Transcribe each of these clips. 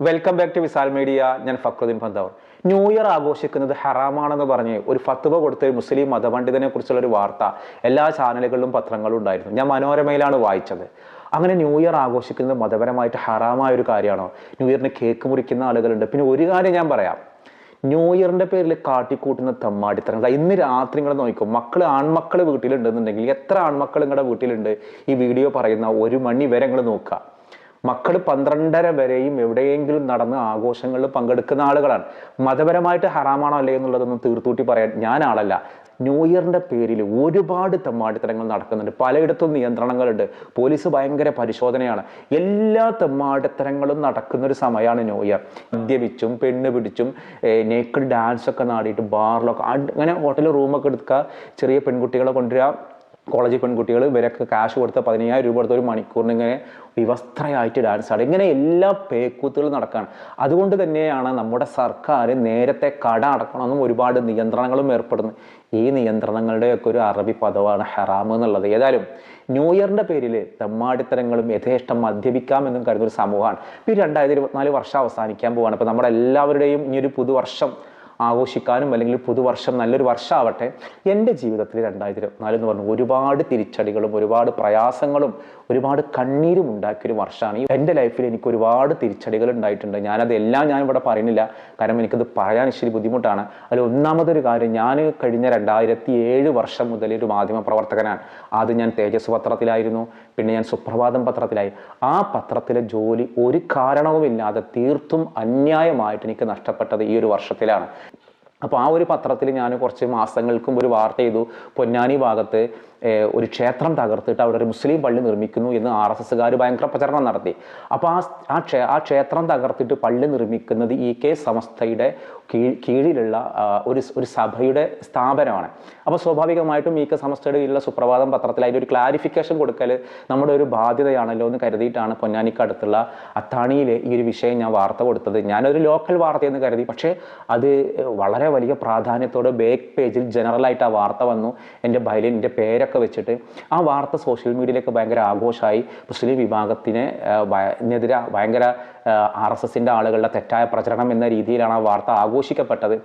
Welcome back to Visal media. ഞാൻ Fakhruddin പന്തവർ. New year ആഘോഷിക്കുന്നത് ഹറാമാണെന്ന് പറഞ്ഞ് ഒരു ഫത്വ കൊടുത്ത ഒരു മുസ്ലിം മതപണ്ഡിതനെ കുറിച്ചുള്ള ഒരു വാർത്ത എല്ലാ ചാനലുകളിലും പത്രങ്ങളും ഉണ്ടായിരുന്നു. ഞാൻ മനോരമയിലാണ് വായിച്ചത്. അങ്ങനെ ന്യൂ ഇയർ ആഘോഷിക്കുന്നത് മതപരമായിട്ട് ഹറാമായ ഒരു കാര്യമാണോ? ന്യൂ ഇയറിന് കേക്ക് മുറിക്കുന്ന ആളുകളുണ്ട്. പിന്നെ ഒരു കാര്യം ഞാൻ പറയാം, ന്യൂ ഇയറിന്റെ പേരിൽ കാട്ടിക്കൂട്ടുന്ന തെമ്മാടിത്തരങ്ങൾ. ഇന്ന് രാത്രി നിങ്ങൾ നോക്കും, ആൺമക്കൾ വീട്ടിലുണ്ടെന്നുണ്ടെങ്കിൽ എത്ര ആൺമക്കൾ നിങ്ങളുടെ വീട്ടിലുണ്ട് ഈ വീഡിയോ പറയുന്ന 1 മണി വരെ നിങ്ങൾ നോക്കുക. മക്കൾ 12:30 വരെയും എവിടെയെങ്കിലും നടന്ന് ആഘോഷങ്ങളിൽ പങ്കെടുക്കുന്ന ആളുകളാണ്. മതപരമായിട്ട് ഹറാമാണോ അല്ലേ എന്നുള്ളതൊന്നും തീർത്തൂട്ടി പറയാൻ ഞാൻ ആളല്ല. ന്യൂ ഇയറിന്റെ പേരിൽ ഒരുപാട് തെമ്മാടിത്തരങ്ങൾ നടക്കുന്നുണ്ട്. പലയിടത്തും നിയന്ത്രണങ്ങളുണ്ട്. പോലീസ് ഭയങ്കര പരിശോധനയാണ്. എല്ലാ തെമ്മാടിത്തരങ്ങളും നടക്കുന്ന ഒരു സമയമാണ് ന്യൂ ഇയർ. മദ്യപിച്ചും പെണ്ണ് പിടിച്ചും നേക്കഡ് ഡാൻസ് ഒക്കെ നാടിയിട്ട് ബാറിലൊക്കെ അങ്ങനെ ഹോട്ടലിൽ റൂമൊക്കെ എടുക്കുക, ചെറിയ പെൺകുട്ടികളെ കൊണ്ടുവരിക, കോളേജ് പെൺകുട്ടികൾ ഇവരൊക്കെ കാശ് കൊടുത്ത 15,000 രൂപ കൊടുത്ത ഒരു മണിക്കൂറിന് ഇങ്ങനെ വിവസ്ത്രയായിട്ട് ഡാൻസ് ആടും. ഇങ്ങനെ എല്ലാ പേക്കൂത്തുകളും നടക്കുകയാണ്. അതുകൊണ്ട് തന്നെയാണ് നമ്മുടെ സർക്കാർ നേരത്തെ കട അടക്കണമെന്നും ഒരുപാട് നിയന്ത്രണങ്ങളും ഏർപ്പെടുന്നു. ഈ നിയന്ത്രണങ്ങളുടെയൊക്കെ ഒരു അറബി പദമാണ് ഹറാം എന്നുള്ളത്. ഏതായാലും ന്യൂ ഇയറിന്റെ പേരിൽ തെമ്മാടിത്തരങ്ങളും യഥേഷ്ടം മദ്യപിക്കാമെന്നും കരുതുന്ന ഒരു സമൂഹമാണ്. ഈ 2024 വർഷം അവസാനിക്കാൻ പോവാണ്. അപ്പോൾ നമ്മുടെ എല്ലാവരുടെയും ഇനിയൊരു പുതുവർഷം ആഘോഷിക്കാനും അല്ലെങ്കിൽ പുതുവർഷം നല്ലൊരു വർഷമാവട്ടെ. എൻ്റെ ജീവിതത്തിൽ 2024 എന്ന് പറഞ്ഞാൽ ഒരുപാട് തിരിച്ചടികളും ഒരുപാട് പ്രയാസങ്ങളും ഒരുപാട് കണ്ണീരും ഉണ്ടാക്കിയൊരു വർഷമാണ്. എൻ്റെ ലൈഫിൽ എനിക്ക് ഒരുപാട് തിരിച്ചടികൾ ഉണ്ടായിട്ടുണ്ട്. ഞാനതെല്ലാം ഞാൻ ഇവിടെ പറയുന്നില്ല, കാരണം എനിക്കത് പറയാൻ ഇച്ചിരി ബുദ്ധിമുട്ടാണ്. അതിൽ ഒന്നാമതൊരു കാര്യം, ഞാൻ കഴിഞ്ഞ 2007 വർഷം മുതൽ ഒരു മാധ്യമ പ്രവർത്തകനാണ്. ആദ്യം ഞാൻ തേജസ് പത്രത്തിലായിരുന്നു, പിന്നെ ഞാൻ സുപ്രഭാതം പത്രത്തിലായി. ആ പത്രത്തിലെ ജോലി ഒരു കാരണവുമില്ലാതെ തീർത്തും അന്യായമായിട്ട് എനിക്ക് നഷ്ടപ്പെട്ടത് ഈ ഒരു വർഷത്തിലാണ്. അപ്പോൾ ആ ഒരു പത്രത്തിൽ ഞാൻ കുറച്ച് മാസങ്ങൾക്കും ഒരു വാർത്ത ചെയ്തു. പൊന്നാനി ഭാഗത്ത് ഒരു ക്ഷേത്രം തകർത്തിട്ട് അവിടെ ഒരു മുസ്ലിം പള്ളി നിർമ്മിക്കുന്നു എന്ന് RSSകാർ ഭയങ്കര പ്രചരണം നടത്തി. അപ്പോൾ ആ ക്ഷേത്രം തകർത്തിട്ട് പള്ളി നിർമ്മിക്കുന്നത് EK സമസ്തയുടെ കീഴിലുള്ള ഒരു സഭയുടെ സ്ഥാപനമാണ്. അപ്പോൾ സ്വാഭാവികമായിട്ടും EK സമസ്തയുടെ കീഴിലുള്ള സുപ്രഭാതം പത്രത്തിൽ അതിൻ്റെ ഒരു ക്ലാരിഫിക്കേഷൻ കൊടുക്കൽ നമ്മുടെ ഒരു ബാധ്യതയാണല്ലോ എന്ന് കരുതിയിട്ടാണ് പൊന്നാനിക്ക് അടുത്തുള്ള അത്താണിയിലെ ഈ ഒരു വിഷയം ഞാൻ വാർത്ത കൊടുത്തത്. ഞാനൊരു ലോക്കൽ വാർത്തയെന്ന് കരുതി, പക്ഷേ അത് വളരെ വലിയ പ്രാധാന്യത്തോടെ ബാക്ക് പേജിൽ ജനറലായിട്ട് ആ വാർത്ത വന്നു. എൻ്റെ ബൈലിൽ എൻ്റെ പേരൊക്കെ വെച്ചിട്ട് ആ വാർത്ത സോഷ്യൽ മീഡിയയിലേക്ക് ഭയങ്കര ആഘോഷമായി. മുസ്ലിം വിഭാഗത്തിനെതിരെ ഭയങ്കര RSSൻ്റെ ആളുകളുടെ തെറ്റായ പ്രചരണം എന്ന രീതിയിലാണ് ആ വാർത്ത ആഘോഷിക്കപ്പെട്ടത്.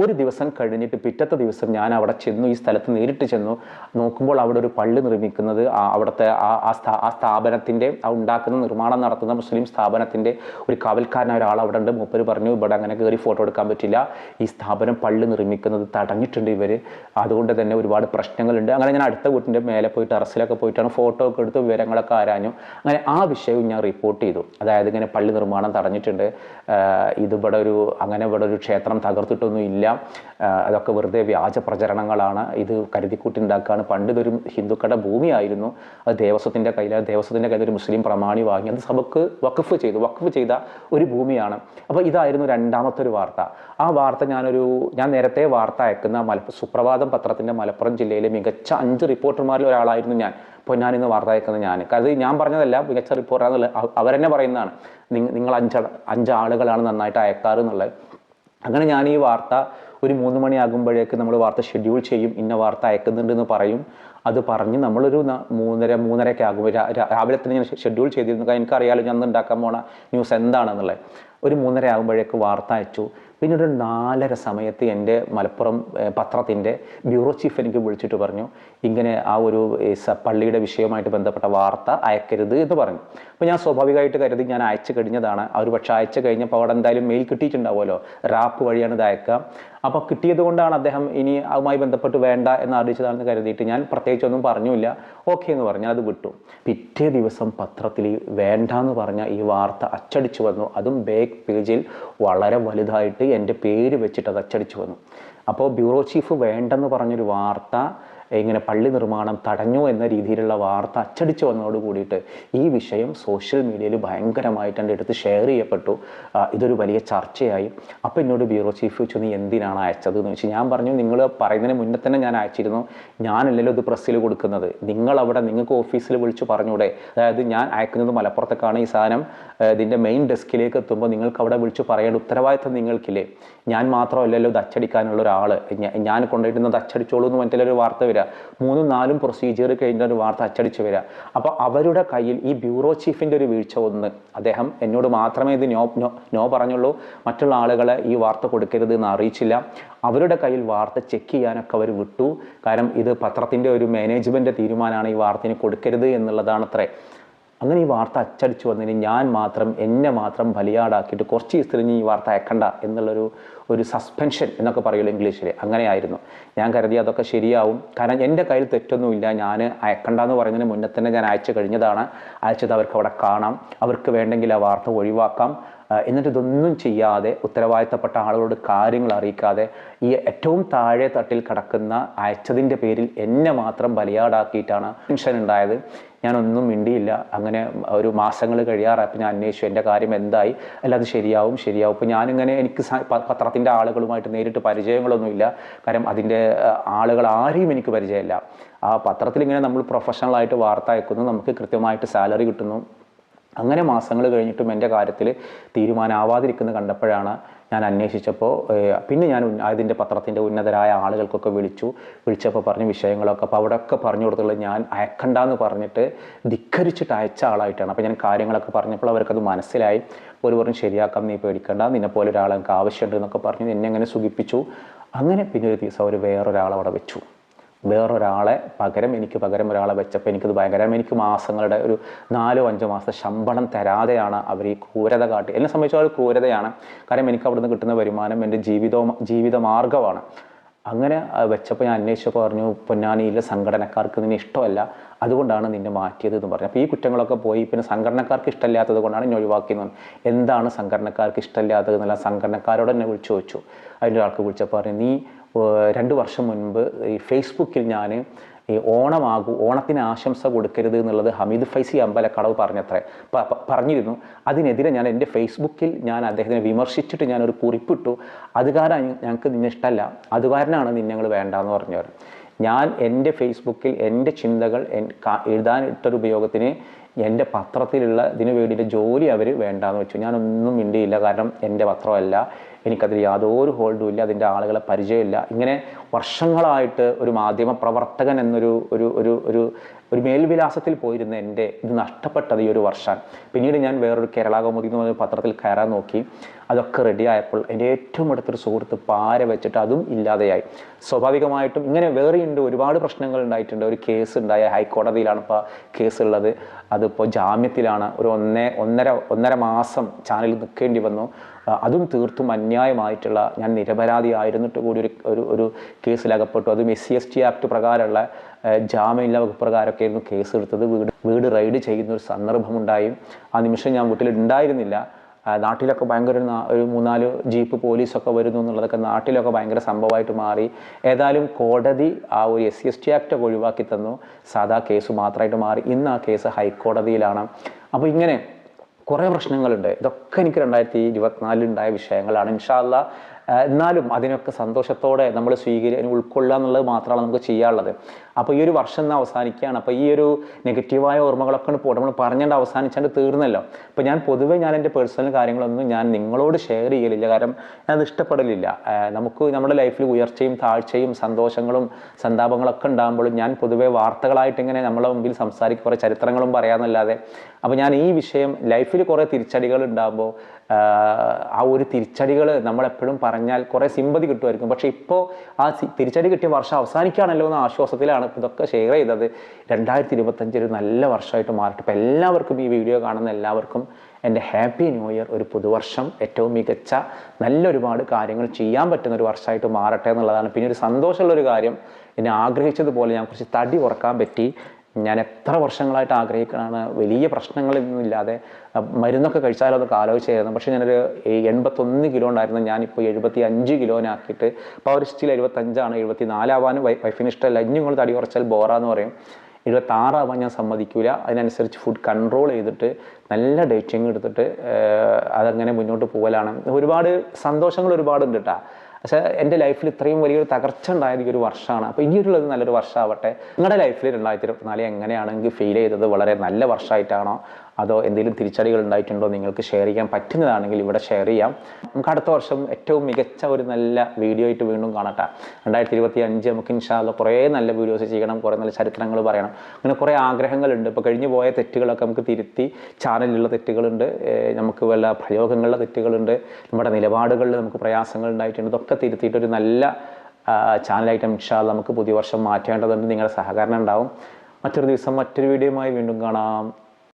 ഒരു ദിവസം കഴിഞ്ഞിട്ട് പിറ്റത്തെ ദിവസം ഞാൻ അവിടെ ചെന്നു, ഈ സ്ഥലത്ത് നേരിട്ട് ചെന്നു. നോക്കുമ്പോൾ അവിടെ ഒരു പള്ളി നിർമ്മിക്കുന്നത് അവിടുത്തെ ആ സ്ഥാപനത്തിൻ്റെ ഉണ്ടാക്കുന്ന നിർമ്മാണം നടത്തുന്ന മുസ്ലിം സ്ഥാപനത്തിൻ്റെ ഒരു കാവൽക്കാരനായ ഒരാൾ അവിടെ ഉണ്ട്. മൂപ്പര് പറഞ്ഞു, ഇവിടെ അങ്ങനെ കയറി ഫോട്ടോ എടുക്കാൻ പറ്റില്ല, ഈ സ്ഥാപനം പള്ളി നിർമ്മിക്കുന്നത് തടഞ്ഞിട്ടുണ്ട് ഇവർ, അതുകൊണ്ട് തന്നെ ഒരുപാട് പ്രശ്നങ്ങളുണ്ട്. അങ്ങനെ ഞാൻ അടുത്ത വീട്ടിൻ്റെ മേലെ പോയി ടെറസിലൊക്കെ പോയിട്ടാണ് ഫോട്ടോ ഒക്കെ എടുത്ത് വിവരങ്ങളൊക്കെ ആരാഞ്ഞു. അങ്ങനെ ആ വിഷയവും ഞാൻ റിപ്പോർട്ട് ചെയ്തു. അതായത് ഇങ്ങനെ പള്ളി നിർമ്മാണം തടഞ്ഞിട്ടുണ്ട്, ഇവിടെ ഒരു ക്ഷേത്രം തകർത്തിട്ടൊന്നും ഇല്ല, അതൊക്കെ വെറുതെ വ്യാജ പ്രചരണങ്ങളാണ്, ഇത് കരുതിക്കൂട്ടിണ്ടാക്കുകയാണ്. പണ്ട് ഇതൊരു ഹിന്ദുക്കളുടെ ഭൂമിയായിരുന്നു, അത് ദേവസ്വത്തിൻ്റെ കയ്യിൽ ഒരു മുസ്ലിം പ്രമാണി വാങ്ങി അത് സഭക്ക് വഖഫ് ചെയ്ത ഒരു ഭൂമിയാണ്. അപ്പോൾ ഇതായിരുന്നു രണ്ടാമത്തെ ഒരു വാർത്ത. ആ വാർത്ത ഞാൻ നേരത്തെ വാർത്ത അയക്കുന്ന സുപ്രഭാതം പത്രത്തിൻ്റെ മലപ്പുറം ജില്ലയിലെ മികച്ച 5 റിപ്പോർട്ടർമാരിൽ ഒരാളായിരുന്നു ഞാൻ. അപ്പോൾ ഞാനിന്ന് വാർത്ത അയക്കുന്നത് കാരണം ഞാൻ പറഞ്ഞതല്ല, മികച്ച റിപ്പോർട്ടറാണെന്നുള്ളത് അവരെന്നെ പറയുന്നതാണ്. നിങ്ങൾ 5 ആളുകളാണ് നന്നായിട്ട് അയക്കാറ് എന്നുള്ളത്. അങ്ങനെ ഞാൻ ഈ വാർത്ത ഒരു 3 മണിയാകുമ്പോഴേക്ക് നമ്മൾ വാർത്ത ഷെഡ്യൂൾ ചെയ്യും, ഇന്ന വാർത്ത അയക്കുന്നുണ്ടെന്ന് പറയും. അത് പറഞ്ഞ് നമ്മളൊരു 3:30 ആകുമ്പോൾ രാവിലെ തന്നെ ഞാൻ ഷെഡ്യൂൾ ചെയ്തിരുന്നു. കാരണം എനിക്കറിയാലോ ഞാൻ ഉണ്ടാക്കാൻ പോണ ന്യൂസ് എന്താണെന്നുള്ളത്. ഒരു 3:30 ആകുമ്പോഴേക്ക് വാർത്ത അയച്ചു. പിന്നെ ഒരു 4:30 സമയത്ത് എൻ്റെ മലപ്പുറം പത്രത്തിൻ്റെ ബ്യൂറോ ചീഫ് എനിക്ക് വിളിച്ചിട്ട് പറഞ്ഞു, ഇങ്ങനെ ആ ഒരു പള്ളിയുടെ വിഷയവുമായിട്ട് ബന്ധപ്പെട്ട വാർത്ത അയക്കരുത് എന്ന് പറഞ്ഞു. അപ്പോൾ ഞാൻ സ്വാഭാവികമായിട്ട് കരുതി ഞാൻ അയച്ചു കഴിഞ്ഞതാണ്. പക്ഷേ അയച്ചു കഴിഞ്ഞപ്പോൾ അവിടെ എന്തായാലും മെയിൽ കിട്ടിയിട്ടുണ്ടാവുമല്ലോ, റാപ്പ് വഴിയാണ് ഇത് അയക്കുക. അപ്പോൾ കിട്ടിയത് കൊണ്ടാണ് അദ്ദേഹം ഇനി അതുമായി ബന്ധപ്പെട്ട് വേണ്ട എന്ന് അറിയിച്ചതാണെന്ന് കരുതിയിട്ട് ഞാൻ പ്രത്യേകിച്ചൊന്നും പറഞ്ഞില്ല. ഓക്കെ എന്ന് പറഞ്ഞ് അത് വിട്ടു. പിറ്റേ ദിവസം പത്രത്തിൽ വേണ്ടാന്ന് പറഞ്ഞ ഈ വാർത്ത അച്ചടിച്ചു വന്നു. അതും ബാക്ക് പേജിൽ വളരെ വലുതായിട്ട് എൻ്റെ പേര് വെച്ചിട്ട് അത് അച്ചടിച്ചു വന്നു. അപ്പോൾ ബ്യൂറോ ചീഫ് വേണ്ടെന്ന് പറഞ്ഞൊരു വാർത്ത, ഇങ്ങനെ പള്ളി നിർമ്മാണം തടഞ്ഞു എന്ന രീതിയിലുള്ള വാർത്ത അച്ചടിച്ചു വന്നതോട് കൂടിയിട്ട് ഈ വിഷയം സോഷ്യൽ മീഡിയയിൽ ഭയങ്കരമായിട്ട് എൻ്റെ അടുത്ത് ഷെയർ ചെയ്യപ്പെട്ടു. ഇതൊരു വലിയ ചർച്ചയായി. അപ്പോൾ എന്നോട് ബ്യൂറോ ചീഫ് ചോദിച്ചു, നീ എന്തിനാണ് അയച്ചത് എന്ന് വെച്ചാൽ ഞാൻ പറഞ്ഞു, നിങ്ങൾ പറയുന്നതിന് മുന്നേ തന്നെ ഞാൻ അയച്ചിരുന്നു, ഞാനല്ലല്ലോ ഇത് പ്രസ്സിൽ കൊടുക്കുന്നത്, നിങ്ങൾക്ക് ഓഫീസിൽ വിളിച്ച് പറഞ്ഞൂടെ, അതായത് ഞാൻ അയക്കുന്നത് മലപ്പുറത്തേക്കാണ്, ഈ സാധനം ഇതിൻ്റെ മെയിൻ ഡെസ്കിലേക്ക് എത്തുമ്പോൾ നിങ്ങൾക്ക് അവിടെ വിളിച്ച് പറയേണ്ട ഉത്തരവാദിത്തം നിങ്ങൾക്കില്ലേ? ഞാൻ മാത്രമല്ലല്ലോ ഇത് അച്ചടിക്കാനുള്ള ഒരാൾ, ഞാൻ കൊണ്ടുപോയിട്ട് അച്ചടിച്ചോളൂ എന്ന് മറ്റൊരു വാർത്ത വരിക, 3-4 പ്രൊസീജിയർ കഴിഞ്ഞ ഒരു വാർത്ത അച്ചടിച്ച് വരിക. അപ്പോൾ അവരുടെ കയ്യിൽ ഈ ബ്യൂറോ ചീഫിൻ്റെ ഒരു വീഴ്ച ഒന്ന്, അദ്ദേഹം എന്നോട് മാത്രമേ ഇത് നോ പറഞ്ഞുള്ളൂ, മറ്റുള്ള ആളുകളെ ഈ വാർത്ത കൊടുക്കരുത് എന്ന് അറിയിച്ചില്ല. അവരുടെ കയ്യിൽ വാർത്ത ചെക്ക് ചെയ്യാനൊക്കെ അവർ വിട്ടു. കാരണം ഇത് പത്രത്തിൻ്റെ ഒരു മാനേജ്മെൻറ്റ് തീരുമാനമാണ് ഈ വാർത്തയെ കൊടുക്കരുത് എന്നുള്ളതാണത്രേ. അങ്ങനെ ഈ വാർത്ത അച്ചടിച്ചു വന്നതിന് ഞാൻ മാത്രം, എന്നെ മാത്രം ബലിയാടാക്കിയിട്ട് കുറച്ച് ദിവസത്തിൽ ഈ വാർത്ത അയക്കണ്ട എന്നുള്ളൊരു സസ്പെൻഷൻ എന്നൊക്കെ പറയുള്ളൂ ഇംഗ്ലീഷിൽ. അങ്ങനെയായിരുന്നു. ഞാൻ കരുതി അതൊക്കെ ശരിയാവും, കാരണം എൻ്റെ കയ്യിൽ തെറ്റൊന്നുമില്ല, ഞാൻ അയക്കണ്ട എന്ന് പറയുന്നതിന് മുന്നേ തന്നെ ഞാൻ അയച്ചു കഴിഞ്ഞതാണ്. അയച്ചത് അവർക്ക് അവിടെ കാണാം, അവർക്ക് വേണ്ടെങ്കിൽ ആ വാർത്ത ഒഴിവാക്കാം. എന്നിട്ട് ഇതൊന്നും ചെയ്യാതെ ഉത്തരവാദിത്തപ്പെട്ട ആളുകളോട് കാര്യങ്ങൾ അറിയിക്കാതെ ഈ ഏറ്റവും താഴെ തട്ടിൽ കിടക്കുന്ന അയച്ചതിൻ്റെ പേരിൽ എന്നെ മാത്രം ബലിയാടാക്കിയിട്ടാണ് ടെൻഷൻ ഉണ്ടായത്. ഞാനൊന്നും മിണ്ടിയില്ല. അങ്ങനെ ഒരു മാസങ്ങൾ കഴിയാറപ്പോൾ ഞാൻ അന്വേഷിച്ചു എൻ്റെ കാര്യം എന്തായി, അല്ല അത് ശരിയാവും. ഇപ്പോൾ ഞാനിങ്ങനെ എനിക്ക് പത്രത്തിൻ്റെ ആളുകളുമായിട്ട് നേരിട്ട് പരിചയങ്ങളൊന്നുമില്ല, കാരണം അതിൻ്റെ ആളുകൾ ആരെയും എനിക്ക് പരിചയമില്ല. ആ പത്രത്തിലിങ്ങനെ നമ്മൾ പ്രൊഫഷണലായിട്ട് വാർത്ത അയക്കുന്നു, നമുക്ക് കൃത്യമായിട്ട് സാലറി കിട്ടുന്നു. അങ്ങനെ മാസങ്ങൾ കഴിഞ്ഞിട്ടും എൻ്റെ കാര്യത്തിൽ തീരുമാനമാവാതിരിക്കുന്നത് കണ്ടപ്പോഴാണ് ഞാൻ അന്വേഷിച്ചപ്പോൾ, പിന്നെ ഞാൻ അതിൻ്റെ പത്രത്തിൻ്റെ ഉന്നതരായ ആളുകൾക്കൊക്കെ വിളിച്ചപ്പോൾ പറഞ്ഞ വിഷയങ്ങളൊക്കെ, അപ്പോൾ അവിടെയൊക്കെ പറഞ്ഞു കൊടുത്തുള്ളത് ഞാൻ അയക്കണ്ടെന്ന് പറഞ്ഞിട്ട് ധിക്കരിച്ചിട്ട് അയച്ച ആളായിട്ടാണ്. അപ്പോൾ ഞാൻ കാര്യങ്ങളൊക്കെ പറഞ്ഞപ്പോൾ അവർക്കത് മനസ്സിലായി. ഒരു പറഞ്ഞു ശരിയാക്കാം, നീ പേടിക്കണ്ട, നിന്നെപ്പോലെ ഒരാളെ എനിക്ക് ആവശ്യമുണ്ട് എന്നൊക്കെ പറഞ്ഞ് എന്നെ അങ്ങനെ സുഖിപ്പിച്ചു. അങ്ങനെ പിന്നെ ഒരു ദിവസം അവർ വേറൊരാളവിടെ വെച്ചു. വേറൊരാളെ എനിക്ക് പകരം ഒരാളെ വെച്ചപ്പോൾ എനിക്കത് ഭയങ്കര, എനിക്ക് മാസങ്ങളുടെ ഒരു 4-5 മാസത്തെ ശമ്പളം തരാതെയാണ് അവർ ഈ ക്രൂരത കാട്ടി. എന്നെ സംബന്ധിച്ചാൽ അത് ക്രൂരതയാണ്, കാരണം എനിക്ക് അവിടുന്ന് കിട്ടുന്ന വരുമാനം എൻ്റെ ജീവിത മാർഗ്ഗമാണ്. അങ്ങനെ വെച്ചപ്പോൾ ഞാൻ അന്വേഷിച്ചപ്പോൾ പറഞ്ഞു, പൊന്നാനിയിലെ സംഘടനക്കാർക്ക് നിന്നെ ഇഷ്ടമല്ല, അതുകൊണ്ടാണ് നിന്നെ മാറ്റിയത് എന്ന് പറഞ്ഞു. അപ്പോൾ ഈ കുറ്റങ്ങളൊക്കെ പോയി. പിന്നെ സംഘടനക്കാർക്ക് ഇഷ്ടമില്ലാത്തത് കൊണ്ടാണ് എന്നെ ഒഴിവാക്കിയെന്ന്. എന്താണ് സംഘടനക്കാർക്ക് ഇഷ്ടമില്ലാത്തത് എന്നുള്ള സംഘടനക്കാരോട് എന്നെ വിളിച്ചു ചോദിച്ചു. അതിൻ്റെ ആൾക്ക് വിളിച്ചപ്പോൾ പറഞ്ഞു, നീ 2 വർഷം മുൻപ് ഈ ഫേസ്ബുക്കിൽ ഞാൻ ഈ ഓണത്തിന് ആശംസ കൊടുക്കരുത് എന്നുള്ളത് ഹമീദ് ഫൈസി അമ്പലക്കടവ് പറഞ്ഞിരുന്നു. അതിനെതിരെ ഞാൻ എൻ്റെ ഫേസ്ബുക്കിൽ ഞാൻ അദ്ദേഹത്തിനെ വിമർശിച്ചിട്ട് ഞാനൊരു കുറിപ്പിട്ടു. അത് കാരണം ഞങ്ങൾക്ക് നിന്നെ ഇഷ്ടമല്ല, അത് കാരണമാണ് നിന്നെ ഞങ്ങൾ വേണ്ടാന്ന് പറഞ്ഞവർ. ഞാൻ എൻ്റെ ഫേസ്ബുക്കിൽ എൻ്റെ ചിന്തകൾ എഴുതാനിട്ടൊരു ഉപയോഗത്തിന് എൻ്റെ പത്രത്തിലുള്ള ഇതിനു വേണ്ടിയിട്ട് ജോലി അവർ വേണ്ടാന്ന് വെച്ചു. ഞാനൊന്നും മിണ്ടിയില്ല, കാരണം എൻ്റെ പത്രമല്ല, എനിക്കതിൽ യാതൊരു ഹോൾഡും ഇല്ല, അതിൻ്റെ ആളുകളെ പരിചയമില്ല. ഇങ്ങനെ വർഷങ്ങളായിട്ട് ഒരു മാധ്യമ പ്രവർത്തകൻ എന്നൊരു ഒരു ഒരു ഒരു ഒരു മേൽവിലാസത്തിൽ പോയിരുന്ന എൻ്റെ ഇത് നഷ്ടപ്പെട്ടത് ഈ ഒരു വർഷം. പിന്നീട് ഞാൻ വേറൊരു കേരള കൗമുദി എന്ന് പറഞ്ഞ പത്രത്തിൽ കയറാൻ നോക്കി. അതൊക്കെ റെഡിയായപ്പോൾ എൻ്റെ ഏറ്റവും അടുത്തൊരു സുഹൃത്ത് പാര വെച്ചിട്ട് അതും ഇല്ലാതെയായി. സ്വാഭാവികമായിട്ടും ഇങ്ങനെ വേറെയുണ്ട്, ഒരുപാട് പ്രശ്നങ്ങൾ ഉണ്ടായിട്ടുണ്ട്. ഒരു കേസ് ഉണ്ടായ ഹൈക്കോടതിയിലാണ് ഇപ്പോൾ കേസുള്ളത്. അതിപ്പോൾ ജാമ്യത്തിലാണ്. ഒരു 1.5 മാസം ചാനലിൽ നിൽക്കേണ്ടി വന്നു. അതും തീർത്തും അന്യായമായിട്ടുള്ള, ഞാൻ നിരപരാധിയായിരുന്നിട്ട് കൂടി ഒരു കേസിലകപ്പെട്ടു. അതും SC/ST ആക്ട് പ്രകാരമുള്ള ജാമ്യമില്ലാ വകുപ്പ് പ്രകാരമൊക്കെ ആയിരുന്നു കേസ് എടുത്തത്. വീട് റെയ്ഡ് ചെയ്യുന്ന ഒരു സന്ദർഭമുണ്ടായി. ആ നിമിഷം ഞാൻ വീട്ടിൽ ഉണ്ടായിരുന്നില്ല. നാട്ടിലൊക്കെ ഭയങ്കര ഒരു 3-4 ജീപ്പ് പോലീസൊക്കെ വരുന്നു എന്നുള്ളതൊക്കെ നാട്ടിലൊക്കെ ഭയങ്കര സംഭവമായിട്ട് മാറി. ഏതായാലും കോടതി ആ ഒരു SC/ST ആക്ട് ഒക്കെ ഒഴിവാക്കി തന്നു, സാധാ കേസ് മാത്രമായിട്ട് മാറി. ഇന്ന് ആ കേസ് ഹൈക്കോടതിയിലാണ്. അപ്പോൾ ഇങ്ങനെ കുറേ പ്രശ്നങ്ങളുണ്ട്. ഇതൊക്കെ എനിക്ക് 2024 ഉണ്ടായ വിഷയങ്ങളാണ്. ഇൻഷാ അല്ലാഹ് എന്നാലും അതിനൊക്കെ സന്തോഷത്തോടെ നമ്മൾ ഉൾക്കൊള്ളുക എന്നുള്ളത് മാത്രമാണ് നമുക്ക് ചെയ്യാനുള്ളത്. അപ്പോൾ ഈ ഒരു വർഷം ഇന്ന് അവസാനിക്കുകയാണ്. അപ്പോൾ ഈ ഒരു നെഗറ്റീവായ ഓർമ്മകളൊക്കെ പോട്ടെ, നമ്മൾ പറഞ്ഞുകൊണ്ട് അവസാനിച്ചാണ്ട് തീർന്നല്ലോ. അപ്പോൾ ഞാൻ പൊതുവേ എൻ്റെ പേഴ്സണൽ കാര്യങ്ങളൊന്നും ഞാൻ നിങ്ങളോട് ഷെയർ ചെയ്യലില്ല, കാരണം ഞാനത് ഇഷ്ടപ്പെടലില്ല. നമുക്ക് നമ്മുടെ ലൈഫിൽ ഉയർച്ചയും താഴ്ചയും സന്തോഷങ്ങളും സന്താപങ്ങളൊക്കെ ഉണ്ടാകുമ്പോഴും ഞാൻ പൊതുവേ വാർത്തകളായിട്ട് ഇങ്ങനെ നമ്മളെ മുമ്പിൽ സംസാരിക്കും, കുറേ ചരിത്രങ്ങളും പറയാമെന്നല്ലാതെ. അപ്പോൾ ഞാൻ ഈ വിഷയം ലൈഫിൽ കുറേ തിരിച്ചടികൾ ഉണ്ടാകുമ്പോൾ ആ ഒരു തിരിച്ചടികൾ നമ്മളെപ്പോഴും പറഞ്ഞാൽ കുറേ സിമ്പതി കിട്ടുമായിരിക്കും. പക്ഷേ ഇപ്പോൾ ആ തിരിച്ചടി കിട്ടിയ വർഷം അവസാനിക്കുകയാണല്ലോ എന്ന ആശ്വാസത്തിലാണ് ഇതൊക്കെ ഷെയർ ചെയ്തത്. 2025 ഒരു നല്ല വർഷമായിട്ട് മാറട്ടെ. ഇപ്പോൾ എല്ലാവർക്കും, ഈ വീഡിയോ കാണുന്ന എല്ലാവർക്കും എൻ്റെ ഹാപ്പി ന്യൂ ഇയർ. ഒരു പുതുവർഷം ഏറ്റവും മികച്ച ഒരുപാട് കാര്യങ്ങൾ ചെയ്യാൻ പറ്റുന്ന ഒരു വർഷമായിട്ട് മാറട്ടെ എന്നുള്ളതാണ്. പിന്നെ ഒരു സന്തോഷമുള്ളൊരു കാര്യം, എന്നെ ആഗ്രഹിച്ചതുപോലെ ഞാൻ കുറച്ച് തടി കുറക്കാൻ പറ്റി. ഞാൻ എത്ര വർഷങ്ങളായിട്ട് ആഗ്രഹിക്കുന്നതാണ്, വലിയ പ്രശ്നങ്ങളൊന്നും ഇല്ലാതെ മരുന്നൊക്കെ കഴിച്ചാലോ അതൊക്കെ ആലോചിച്ചായിരുന്നു. പക്ഷേ ഞാനൊരു 81 കിലോ ഉണ്ടായിരുന്നു, ഞാനിപ്പോൾ 75 കിലോനാക്കിയിട്ട്. അപ്പോൾ അവർ സ്റ്റിൽ 75ആണ്. 74 ആവാനും വൈഫിന് ഇഷ്ടമല്ല. ഇനി നിങ്ങൾ തടി കുറച്ചാൽ ബോറാന്ന് പറയും. 76 ആവാൻ ഞാൻ സമ്മതിക്കില്ല. അതിനനുസരിച്ച് ഫുഡ് കൺട്രോൾ ചെയ്തിട്ട് നല്ല ഡേറ്റിങ് എടുത്തിട്ട് അതങ്ങനെ മുന്നോട്ട് പോകലാണ്. ഒരുപാട് സന്തോഷങ്ങൾ ഒരുപാടുണ്ട് കേട്ടോ. പക്ഷേ എൻ്റെ ലൈഫിൽ ഇത്രയും വലിയൊരു തകർച്ച ഉണ്ടായത് ഈ ഒരു വർഷമാണ്. അപ്പോൾ ഇനിയുള്ളത് നല്ലൊരു വർഷമാവട്ടെ. നിങ്ങളുടെ ലൈഫിൽ 2024 എങ്ങനെയാണെങ്കിൽ ഫീൽ ചെയ്തത്? വളരെ നല്ല വർഷമായിട്ടാണോ, അതോ എന്തെങ്കിലും തിരിച്ചടികൾ ഉണ്ടായിട്ടുണ്ടോ, നിങ്ങൾക്ക് ഷെയർ ചെയ്യാൻ പറ്റുന്നതാണെങ്കിൽ ഇവിടെ ഷെയർ ചെയ്യാം. നമുക്ക് അടുത്ത വർഷം ഏറ്റവും മികച്ച ഒരു നല്ല വീഡിയോ ആയിട്ട് വീണ്ടും കാണട്ടെ. 2025 നമുക്ക് ഇൻഷാ അല്ലാഹ് കുറേ നല്ല വീഡിയോസ് ചെയ്യണം, കുറേ നല്ല ചരിത്രങ്ങൾ പറയണം, അങ്ങനെ കുറേ ആഗ്രഹങ്ങളുണ്ട്. ഇപ്പോൾ കഴിഞ്ഞു പോയ തെറ്റുകളൊക്കെ നമുക്ക് തിരുത്തി, ചാനലിലുള്ള തെറ്റുകളുണ്ട്, നമുക്ക് വല്ല പ്രയോഗങ്ങളിലെ തെറ്റുകളുണ്ട്, നമ്മുടെ നിലപാടുകളിൽ നമുക്ക് പ്രയാസങ്ങൾ ഉണ്ടായിട്ടുണ്ട്. ഇതൊക്കെ തിരുത്തിയിട്ടൊരു നല്ല ചാനലായിട്ട് ഇൻഷാ അല്ലാഹ് നമുക്ക് പുതിയ വർഷം മാറ്റേണ്ടതുണ്ട്. നിങ്ങളുടെ സഹകരണം ഉണ്ടാവും. മറ്റൊരു ദിവസം മറ്റൊരു വീഡിയോയുമായി വീണ്ടും കാണാം.